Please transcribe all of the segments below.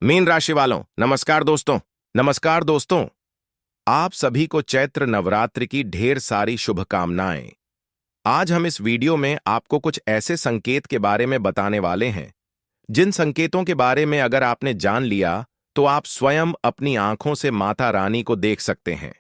Mean राशि वालों, नमस्कार दोस्तों। नमस्कार दोस्तों, आप सभी को चैत्र नवरात्रि की ढेर सारी शुभकामनाएं। आज हम इस वीडियो में आपको कुछ ऐसे संकेत के बारे में बताने वाले हैं जिन संकेतों के बारे में अगर आपने जान लिया तो आप स्वयं अपनी आंखों से माता रानी को देख सकते हैं।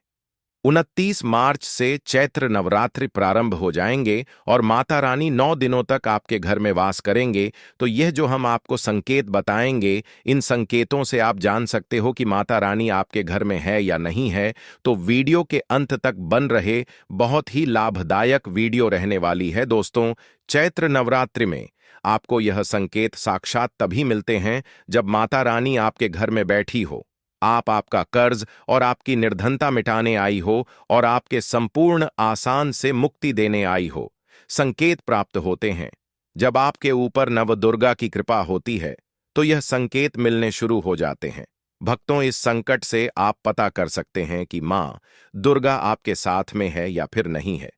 29 मार्च से चैत्र नवरात्रि प्रारंभ हो जाएंगे और माता रानी 9 दिनों तक आपके घर में वास करेंगे। तो यह जो हम आपको संकेत बताएंगे, इन संकेतों से आप जान सकते हो कि माता रानी आपके घर में है या नहीं है। तो वीडियो के अंत तक बन रहे, बहुत ही लाभदायक वीडियो रहने वाली है दोस्तों। चैत्र नवरात्रि में आपको यह संकेत साक्षात तभी मिलते हैं जब माता रानी आपके घर में बैठी हो, आपका कर्ज और आपकी निर्धनता मिटाने आई हो और आपके संपूर्ण आसान से मुक्ति देने आई हो। संकेत प्राप्त होते हैं जब आपके ऊपर नवदुर्गा की कृपा होती है, तो यह संकेत मिलने शुरू हो जाते हैं। भक्तों, इस संकट से आप पता कर सकते हैं कि मां दुर्गा आपके साथ में है या फिर नहीं है।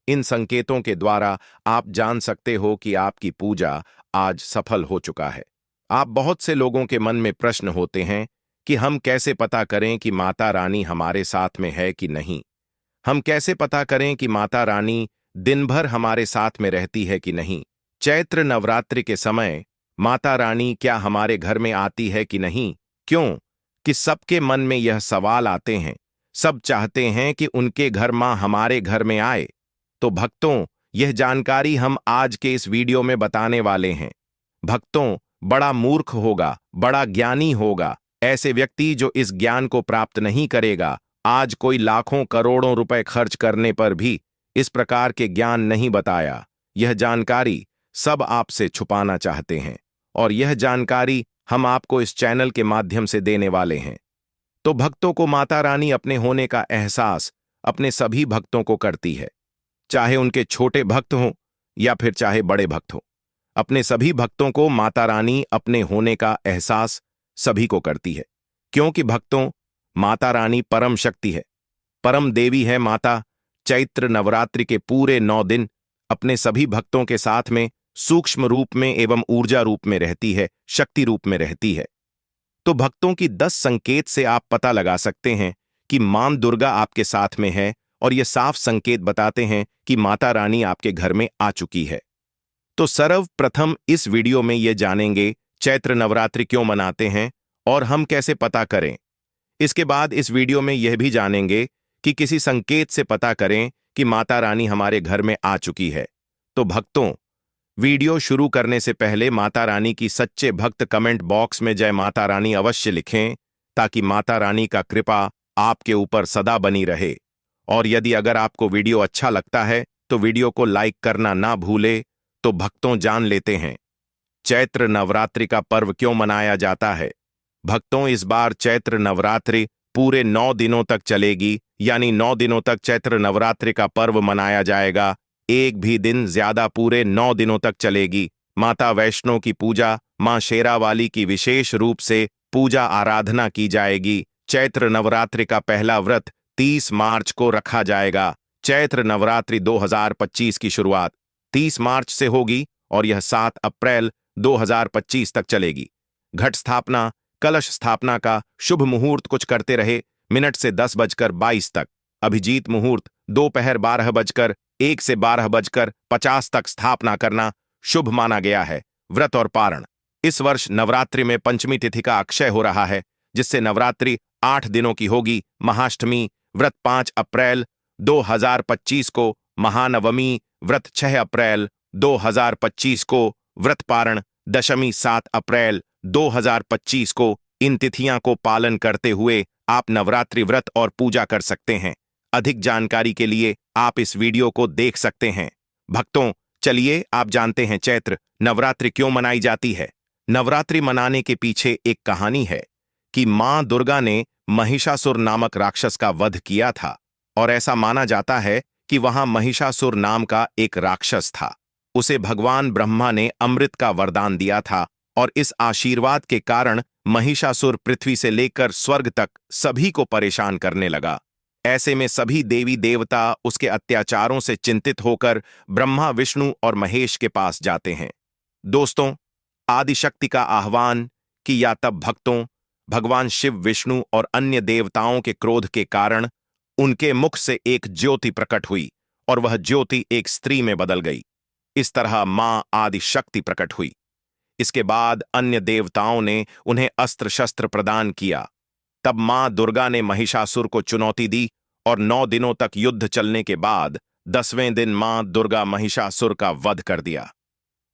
इन संकेतों के द्वारा आप जान सकते हो कि आपकी पूजा आज सफल हो चुका है। आप बहुत से लोगों के मन में प्रश्न होते हैं कि हम कैसे पता करें कि माता रानी हमारे साथ में है कि नहीं। हम कैसे पता करें कि माता रानी दिन भर हमारे साथ में रहती है कि नहीं। चैत्र नवरात्रि के समय माता रानी क्या हमारे घर में आती है कि नहीं। क्यों कि सबके मन में यह सवाल आते हैं। सब चाहते हैं कि उनके घर मां हमारे घर में आए। तो भक्तों, यह जानकारी हम आज के इस वीडियो में बताने वाले हैं। भक्तों, बड़ा मूर्ख होगा, बड़ा ज्ञानी होगा ऐसे व्यक्ति जो इस ज्ञान को प्राप्त नहीं करेगा। आज कोई लाखों करोड़ों रुपए खर्च करने पर भी इस प्रकार के ज्ञान नहीं बताया। यह जानकारी सब आपसे छुपाना चाहते हैं और यह जानकारी हम आपको इस चैनल के माध्यम से देने वाले हैं। तो भक्तों को माता रानी अपने होने का एहसास अपने सभी भक्तों को करती है, चाहे उनके छोटे भक्त हों या फिर चाहे बड़े भक्त हों। अपने सभी भक्तों को माता रानी अपने होने का एहसास सभी को करती है, क्योंकि भक्तों, माता रानी परम शक्ति है, परम देवी है। माता चैत्र नवरात्रि के पूरे 9 दिन अपने सभी भक्तों के साथ में सूक्ष्म रूप में एवं ऊर्जा रूप में रहती है, शक्ति रूप में रहती है। तो भक्तों की 10 संकेत से आप पता लगा सकते हैं कि मां दुर्गा आपके साथ में है और ये साफ संकेत बताते हैं कि माता रानी आपके घर में आ चुकी है। तो सर्वप्रथम इस वीडियो में ये जानेंगे चैत्र नवरात्रि क्यों मनाते हैं और हम कैसे पता करें। इसके बाद इस वीडियो में यह भी जानेंगे कि किसी संकेत से पता करें कि माता रानी हमारे घर में आ चुकी है। तो भक्तों, वीडियो शुरू करने से पहले माता रानी की सच्चे भक्त कमेंट बॉक्स में जय माता रानी अवश्य लिखें, ताकि माता रानी का कृपा आपके ऊपर सदा बनी रहे। और यदि अगर आपको वीडियो अच्छा लगता है तो वीडियो को लाइक करना ना भूले। तो भक्तों, जान लेते हैं चैत्र नवरात्रि का पर्व क्यों मनाया जाता है। भक्तों, इस बार चैत्र नवरात्रि पूरे 9 दिनों तक चलेगी, यानी 9 दिनों तक चैत्र नवरात्रि का पर्व मनाया जाएगा। एक भी दिन ज्यादा, पूरे 9 दिनों तक चलेगी। माता वैष्णो की पूजा, मां शेरावाली की विशेष रूप से पूजा आराधना की जाएगी। चैत्र नवरात्रि का पहला व्रत 30 मार्च को रखा जाएगा। चैत्र नवरात्रि 2025 की शुरुआत 30 मार्च से होगी और यह 7 अप्रैल 2025 तक चलेगी। घट स्थापना, कलश स्थापना का शुभ मुहूर्त कुछ करते रहे मिनट से 10:22 तक। अभिजीत मुहूर्त दोपहर 12:01 से 12:50 तक स्थापना करना शुभ माना गया है। व्रत और पारण, इस वर्ष नवरात्रि में पंचमी तिथि का अक्षय हो रहा है, जिससे नवरात्रि 8 दिनों की होगी। महाअष्टमी व्रत 5 अप्रैल 2025 को, महानवमी व्रत 6 अप्रैल 2025 को, व्रत पारण दशमी 7 अप्रैल 2025 को। इन तिथियां को पालन करते हुए आप नवरात्रि व्रत और पूजा कर सकते हैं। अधिक जानकारी के लिए आप इस वीडियो को देख सकते हैं। भक्तों, चलिए आप जानते हैं चैत्र नवरात्रि क्यों मनाई जाती है। नवरात्रि मनाने के पीछे एक कहानी है कि मां दुर्गा ने महिषासुर नामक राक्षस का वध किया था और ऐसा माना जाता है कि वहां महिषासुर नाम का एक राक्षस था। उसे भगवान ब्रह्मा ने अमृत का वरदान दिया था और इस आशीर्वाद के कारण महिषासुर पृथ्वी से लेकर स्वर्ग तक सभी को परेशान करने लगा। ऐसे में सभी देवी देवता उसके अत्याचारों से चिंतित होकर ब्रह्मा, विष्णु और महेश के पास जाते हैं। दोस्तों, आदिशक्ति का आह्वान किया तब भक्तों भगवान शिव, विष्णु और अन्य देवताओं के क्रोध के कारण उनके मुख से एक ज्योति प्रकट हुई और वह ज्योति एक स्त्री में बदल गई। इस तरह मां आदि शक्ति प्रकट हुई। इसके बाद अन्य देवताओं ने उन्हें अस्त्र शस्त्र प्रदान किया। तब मां दुर्गा ने महिषासुर को चुनौती दी और 9 दिनों तक युद्ध चलने के बाद 10वें दिन मां दुर्गा महिषासुर का वध कर दिया।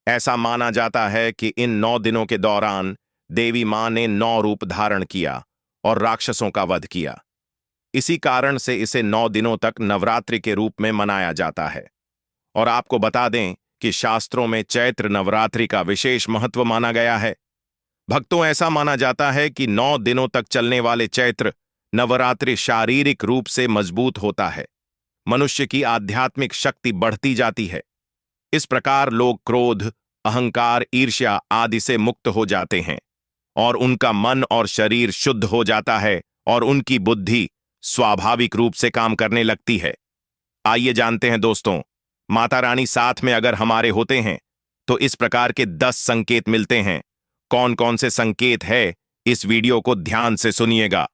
ऐसा माना जाता है कि इन 9 दिनों के दौरान देवी मां ने 9 रूप धारण किया और राक्षसों का वध किया। इसी कारण से इसे 9 दिनों तक नवरात्रि के रूप में मनाया जाता है। और आपको बता दें कि शास्त्रों में चैत्र नवरात्रि का विशेष महत्व माना गया है। भक्तों, ऐसा माना जाता है कि 9 दिनों तक चलने वाले चैत्र नवरात्रि शारीरिक रूप से मजबूत होता है। मनुष्य की आध्यात्मिक शक्ति बढ़ती जाती है। इस प्रकार लोग क्रोध, अहंकार, ईर्ष्या आदि से मुक्त हो जाते हैं और उनका मन और शरीर शुद्ध हो जाता है और उनकी बुद्धि स्वाभाविक रूप से काम करने लगती है। आइए जानते हैं दोस्तों, माता रानी साथ में अगर हमारे होते हैं तो इस प्रकार के 10 संकेत मिलते हैं। कौन कौन से संकेत है, इस वीडियो को ध्यान से सुनिएगा।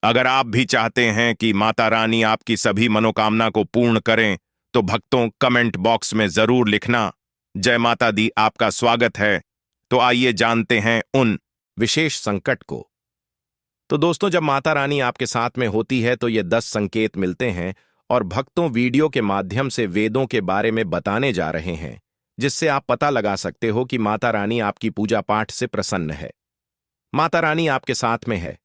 अगर आप भी चाहते हैं कि माता रानी आपकी सभी मनोकामना को पूर्ण करें तो भक्तों कमेंट बॉक्स में जरूर लिखना। जय माता दी, आपका स्वागत है। तो आइए जानते हैं उन विशेष संकट को। तो दोस्तों, जब माता रानी आपके साथ में होती है तो ये 10 संकेत मिलते हैं और भक्तों वीडियो के माध्यम से वेदों के बारे में बताने जा रहे हैं, जिससे आप पता लगा सकते हो कि माता रानी आपकी पूजा पाठ से प्रसन्न है। माता रानी आपके साथ में है।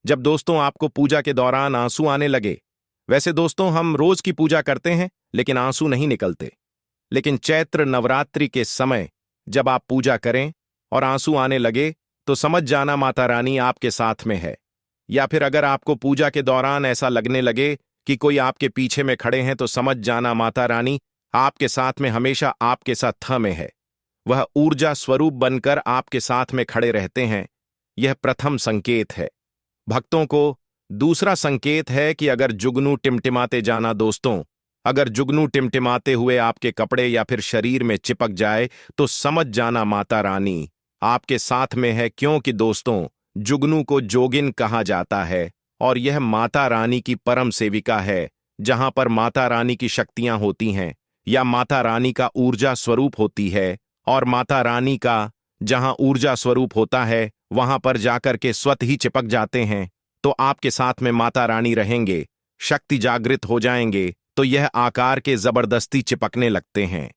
जब दोस्तों आपको पूजा के दौरान आंसू आने लगे, वैसे दोस्तों हम रोज की पूजा करते हैं लेकिन आंसू नहीं निकलते, लेकिन चैत्र नवरात्रि के समय जब आप पूजा करें और आंसू आने लगे तो समझ जाना माता रानी आपके साथ में है। या फिर अगर आपको पूजा के दौरान ऐसा लगने लगे कि कोई आपके पीछे में खड़े हैं तो समझ जाना माता रानी आपके साथ में हमेशा आपके साथ में है। वह ऊर्जा स्वरूप बनकर आपके साथ में खड़े रहते हैं। यह प्रथम संकेत है। भक्तों को दूसरा संकेत है कि अगर जुगनू टिमटिमाते जाना दोस्तों, अगर जुगनू टिमटिमाते हुए आपके कपड़े या फिर शरीर में चिपक जाए तो समझ जाना माता रानी आपके साथ में है, क्योंकि दोस्तों जुगनू को जोगिन कहा जाता है और यह माता रानी की परम सेविका है। जहां पर माता रानी की शक्तियां होती हैं या माता रानी का ऊर्जा स्वरूप होती है, और माता रानी का जहां ऊर्जा स्वरूप होता है वहां पर जाकर के स्वतः ही चिपक जाते हैं, तो आपके साथ में माता रानी रहेंगे, शक्ति जागृत हो जाएंगे तो यह आकार के जबरदस्ती चिपकने लगते हैं।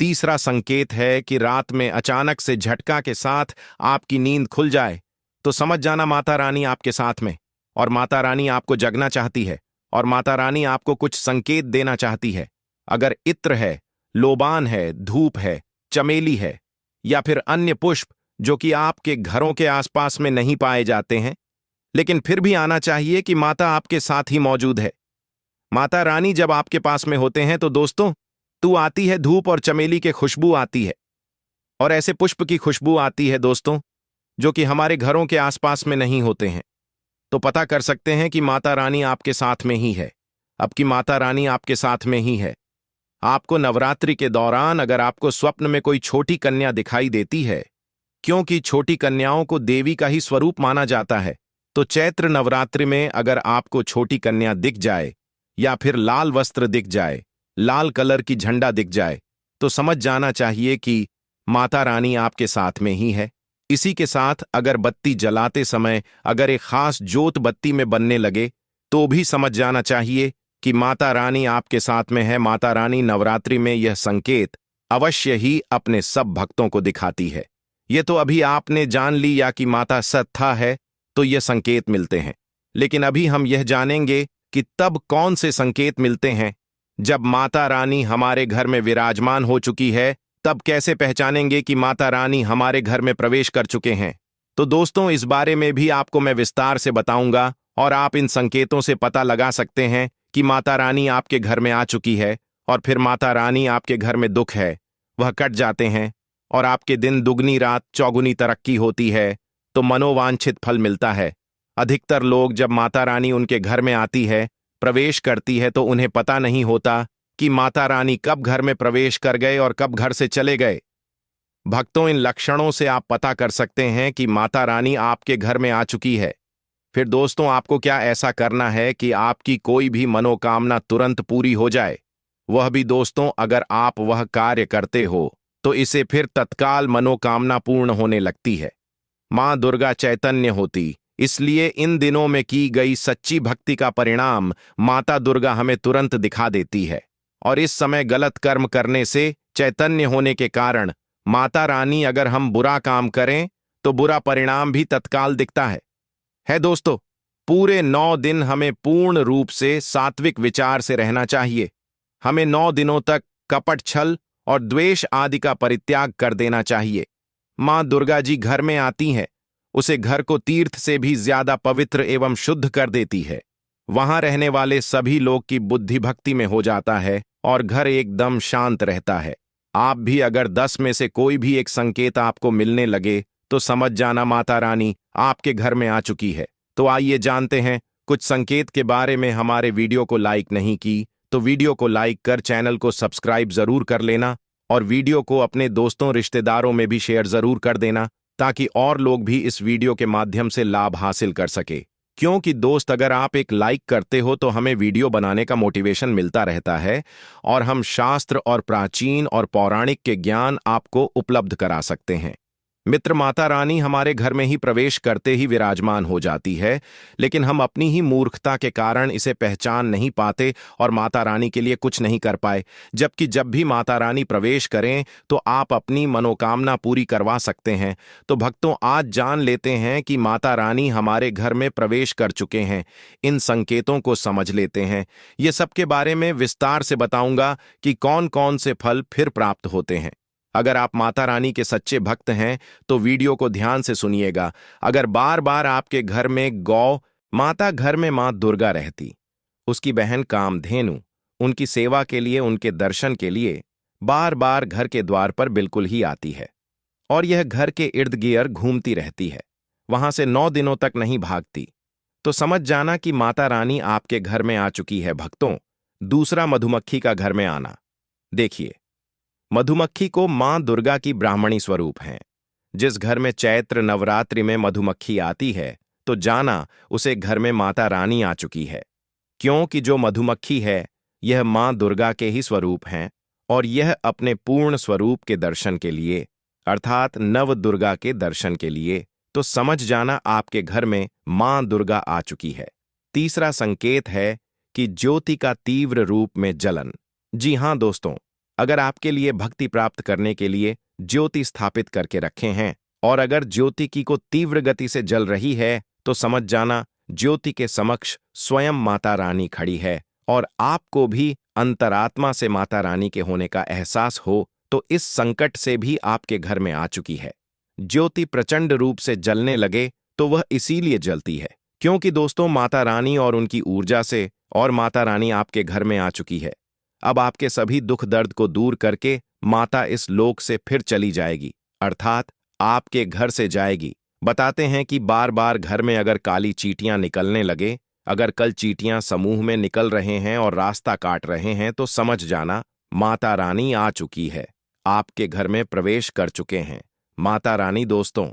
तीसरा संकेत है कि रात में अचानक से झटका के साथ आपकी नींद खुल जाए तो समझ जाना माता रानी आपके साथ में, और माता रानी आपको जगना चाहती है और माता रानी आपको कुछ संकेत देना चाहती है। अगर इत्र है, लोबान है, धूप है, चमेली है या फिर अन्य पुष्प जो कि आपके घरों के आसपास में नहीं पाए जाते हैं, लेकिन फिर भी आना चाहिए कि माता आपके साथ ही मौजूद है। माता रानी जब आपके पास में होते हैं तो दोस्तों तू आती है, धूप और चमेली के खुशबू आती है और ऐसे पुष्प की खुशबू आती है दोस्तों जो कि हमारे घरों के आसपास में नहीं होते हैं, तो पता कर सकते हैं कि माता रानी आपके साथ में ही है। अब की माता रानी आपके साथ में ही है। आपको नवरात्रि के दौरान अगर आपको स्वप्न में कोई छोटी कन्या दिखाई देती है, क्योंकि छोटी कन्याओं को देवी का ही स्वरूप माना जाता है, तो चैत्र नवरात्रि में अगर आपको छोटी कन्या दिख जाए या फिर लाल वस्त्र दिख जाए, लाल कलर की झंडा दिख जाए, तो समझ जाना चाहिए कि माता रानी आपके साथ में ही है। इसी के साथ अगर बत्ती जलाते समय अगर एक खास ज्योत बत्ती में बनने लगे तो भी समझ जाना चाहिए कि माता रानी आपके साथ में है। माता रानी नवरात्रि में यह संकेत अवश्य ही अपने सब भक्तों को दिखाती है। ये तो अभी आपने जान ली या कि माता सत्ता है तो ये संकेत मिलते हैं, लेकिन अभी हम यह जानेंगे कि तब कौन से संकेत मिलते हैं जब माता रानी हमारे घर में विराजमान हो चुकी है। तब कैसे पहचानेंगे कि माता रानी हमारे घर में प्रवेश कर चुके हैं। तो दोस्तों इस बारे में भी आपको मैं विस्तार से बताऊंगा और आप इन संकेतों से पता लगा सकते हैं कि माता रानी आपके घर में आ चुकी है, और फिर माता रानी आपके घर में दुख है वह कट जाते हैं और आपके दिन दुगनी रात चौगुनी तरक्की होती है, तो मनोवांछित फल मिलता है। अधिकतर लोग जब माता रानी उनके घर में आती है, प्रवेश करती है, तो उन्हें पता नहीं होता कि माता रानी कब घर में प्रवेश कर गए और कब घर से चले गए। भक्तों इन लक्षणों से आप पता कर सकते हैं कि माता रानी आपके घर में आ चुकी है। फिर दोस्तों आपको क्या ऐसा करना है कि आपकी कोई भी मनोकामना तुरंत पूरी हो जाए। वह भी दोस्तों अगर आप वह कार्य करते हो तो इसे फिर तत्काल मनोकामना पूर्ण होने लगती है। मां दुर्गा चैतन्य होती, इसलिए इन दिनों में की गई सच्ची भक्ति का परिणाम माता दुर्गा हमें तुरंत दिखा देती है। और इस समय गलत कर्म करने से चैतन्य होने के कारण माता रानी अगर हम बुरा काम करें तो बुरा परिणाम भी तत्काल दिखता है दोस्तों। पूरे 9 दिन हमें पूर्ण रूप से सात्विक विचार से रहना चाहिए। हमें 9 दिनों तक कपट, छल और द्वेष आदि का परित्याग कर देना चाहिए। मां दुर्गा जी घर में आती हैं, उसे घर को तीर्थ से भी ज्यादा पवित्र एवं शुद्ध कर देती है। वहां रहने वाले सभी लोग की बुद्धि भक्ति में हो जाता है और घर एकदम शांत रहता है। आप भी अगर 10 में से कोई भी एक संकेत आपको मिलने लगे तो समझ जाना माता रानी आपके घर में आ चुकी है। तो आइए जानते हैं कुछ संकेत के बारे में। हमारे वीडियो को लाइक नहीं की तो वीडियो को लाइक कर चैनल को सब्सक्राइब जरूर कर लेना और वीडियो को अपने दोस्तों रिश्तेदारों में भी शेयर जरूर कर देना ताकि और लोग भी इस वीडियो के माध्यम से लाभ हासिल कर सके। क्योंकि दोस्त अगर आप एक लाइक करते हो तो हमें वीडियो बनाने का मोटिवेशन मिलता रहता है और हम शास्त्र और प्राचीन और पौराणिक के ज्ञान आपको उपलब्ध करा सकते हैं। मित्र, माता रानी हमारे घर में ही प्रवेश करते ही विराजमान हो जाती है, लेकिन हम अपनी ही मूर्खता के कारण इसे पहचान नहीं पाते और माता रानी के लिए कुछ नहीं कर पाए। जबकि जब भी माता रानी प्रवेश करें तो आप अपनी मनोकामना पूरी करवा सकते हैं। तो भक्तों, आज जान लेते हैं कि माता रानी हमारे घर में प्रवेश कर चुके हैं। इन संकेतों को समझ लेते हैं। ये सबके बारे में विस्तार से बताऊंगा कि कौन कौन से फल फिर प्राप्त होते हैं। अगर आप माता रानी के सच्चे भक्त हैं तो वीडियो को ध्यान से सुनिएगा। अगर बार बार आपके घर में गौ माता, घर में मां दुर्गा रहती, उसकी बहन कामधेनु उनकी सेवा के लिए, उनके दर्शन के लिए बार बार घर के द्वार पर बिल्कुल ही आती है और यह घर के इर्द गिर्द घूमती रहती है, वहां से 9 दिनों तक नहीं भागती, तो समझ जाना कि माता रानी आपके घर में आ चुकी है। भक्तों, दूसरा, मधुमक्खी का घर में आना। देखिए, मधुमक्खी को मां दुर्गा की ब्राह्मणी स्वरूप हैं। जिस घर में चैत्र नवरात्रि में मधुमक्खी आती है तो जाना उसे घर में माता रानी आ चुकी है। क्योंकि जो मधुमक्खी है यह मां दुर्गा के ही स्वरूप हैं और यह अपने पूर्ण स्वरूप के दर्शन के लिए, अर्थात नव दुर्गा के दर्शन के लिए, तो समझ जाना आपके घर में मां दुर्गा आ चुकी है। तीसरा संकेत है कि ज्योति का तीव्र रूप में जलन। जी हां दोस्तों, अगर आपके लिए भक्ति प्राप्त करने के लिए ज्योति स्थापित करके रखे हैं और अगर ज्योति की को तीव्र गति से जल रही है तो समझ जाना ज्योति के समक्ष स्वयं माता रानी खड़ी है और आपको भी अंतरात्मा से माता रानी के होने का एहसास हो तो इस संकट से भी आपके घर में आ चुकी है। ज्योति प्रचंड रूप से जलने लगे तो वह इसीलिए जलती है क्योंकि दोस्तों माता रानी और उनकी ऊर्जा से और माता रानी आपके घर में आ चुकी है। अब आपके सभी दुख दर्द को दूर करके माता इस लोक से फिर चली जाएगी, अर्थात आपके घर से जाएगी। बताते हैं कि बार बार घर में अगर काली चींटियां निकलने लगे, अगर कल चींटियां समूह में निकल रहे हैं और रास्ता काट रहे हैं तो समझ जाना माता रानी आ चुकी है, आपके घर में प्रवेश कर चुके हैं। माता रानी दोस्तों,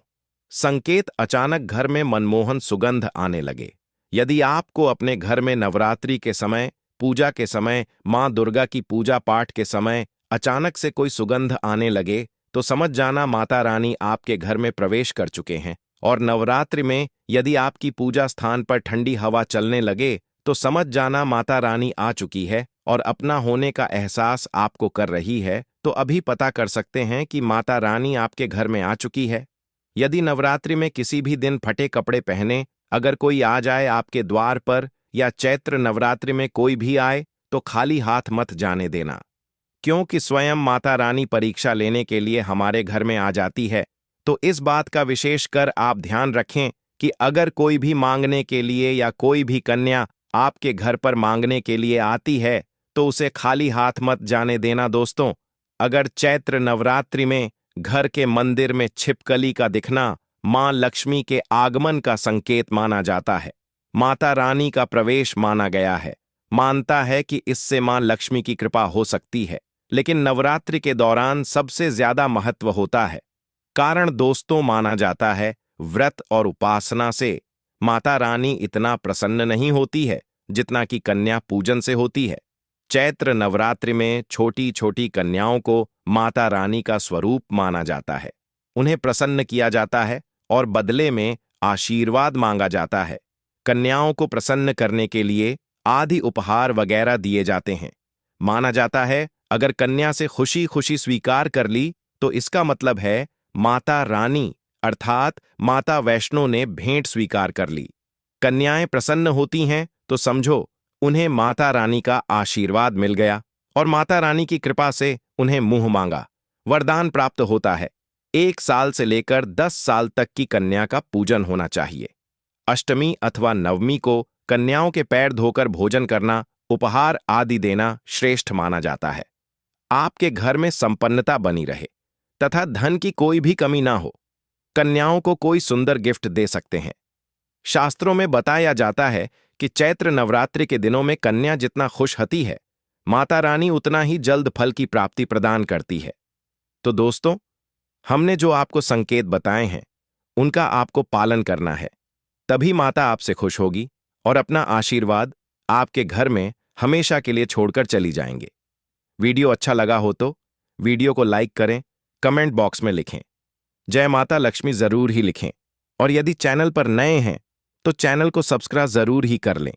संकेत, अचानक घर में मनमोहन सुगंध आने लगे। यदि आपको अपने घर में नवरात्रि के समय, पूजा के समय, मां दुर्गा की पूजा पाठ के समय अचानक से कोई सुगंध आने लगे तो समझ जाना माता रानी आपके घर में प्रवेश कर चुके हैं। और नवरात्रि में यदि आपकी पूजा स्थान पर ठंडी हवा चलने लगे तो समझ जाना माता रानी आ चुकी है और अपना होने का एहसास आपको कर रही है। तो अभी पता कर सकते हैं कि माता रानी आपके घर में आ चुकी है। यदि नवरात्रि में किसी भी दिन फटे कपड़े पहने अगर कोई आ जाए आपके द्वार पर या चैत्र नवरात्रि में कोई भी आए तो खाली हाथ मत जाने देना, क्योंकि स्वयं माता रानी परीक्षा लेने के लिए हमारे घर में आ जाती है। तो इस बात का विशेष कर आप ध्यान रखें कि अगर कोई भी मांगने के लिए या कोई भी कन्या आपके घर पर मांगने के लिए आती है तो उसे खाली हाथ मत जाने देना। दोस्तों, अगर चैत्र नवरात्रि में घर के मंदिर में छिपकली का दिखना मां लक्ष्मी के आगमन का संकेत माना जाता है, माता रानी का प्रवेश माना गया है। मानता है कि इससे मां लक्ष्मी की कृपा हो सकती है, लेकिन नवरात्रि के दौरान सबसे ज्यादा महत्व होता है। कारण दोस्तों माना जाता है व्रत और उपासना से माता रानी इतना प्रसन्न नहीं होती है जितना कि कन्या पूजन से होती है। चैत्र नवरात्रि में छोटी छोटी कन्याओं को माता रानी का स्वरूप माना जाता है। उन्हें प्रसन्न किया जाता है और बदले में आशीर्वाद मांगा जाता है। कन्याओं को प्रसन्न करने के लिए आदि उपहार वगैरह दिए जाते हैं। माना जाता है अगर कन्या से खुशी खुशी स्वीकार कर ली तो इसका मतलब है माता रानी अर्थात माता वैष्णो ने भेंट स्वीकार कर ली। कन्याएं प्रसन्न होती हैं तो समझो उन्हें माता रानी का आशीर्वाद मिल गया और माता रानी की कृपा से उन्हें मुंह मांगा वरदान प्राप्त होता है। 1 साल से लेकर 10 साल तक की कन्या का पूजन होना चाहिए। अष्टमी अथवा नवमी को कन्याओं के पैर धोकर भोजन करना, उपहार आदि देना श्रेष्ठ माना जाता है। आपके घर में संपन्नता बनी रहे तथा धन की कोई भी कमी ना हो, कन्याओं को कोई सुंदर गिफ्ट दे सकते हैं। शास्त्रों में बताया जाता है कि चैत्र नवरात्रि के दिनों में कन्या जितना खुश होती है, माता रानी उतना ही जल्द फल की प्राप्ति प्रदान करती है। तो दोस्तों, हमने जो आपको संकेत बताए हैं, उनका आपको पालन करना है, तभी माता आपसे खुश होगी और अपना आशीर्वाद आपके घर में हमेशा के लिए छोड़कर चली जाएंगे। वीडियो अच्छा लगा हो तो वीडियो को लाइक करें, कमेंट बॉक्स में लिखें जय माता लक्ष्मी जरूर ही लिखें और यदि चैनल पर नए हैं तो चैनल को सब्सक्राइब जरूर ही कर लें।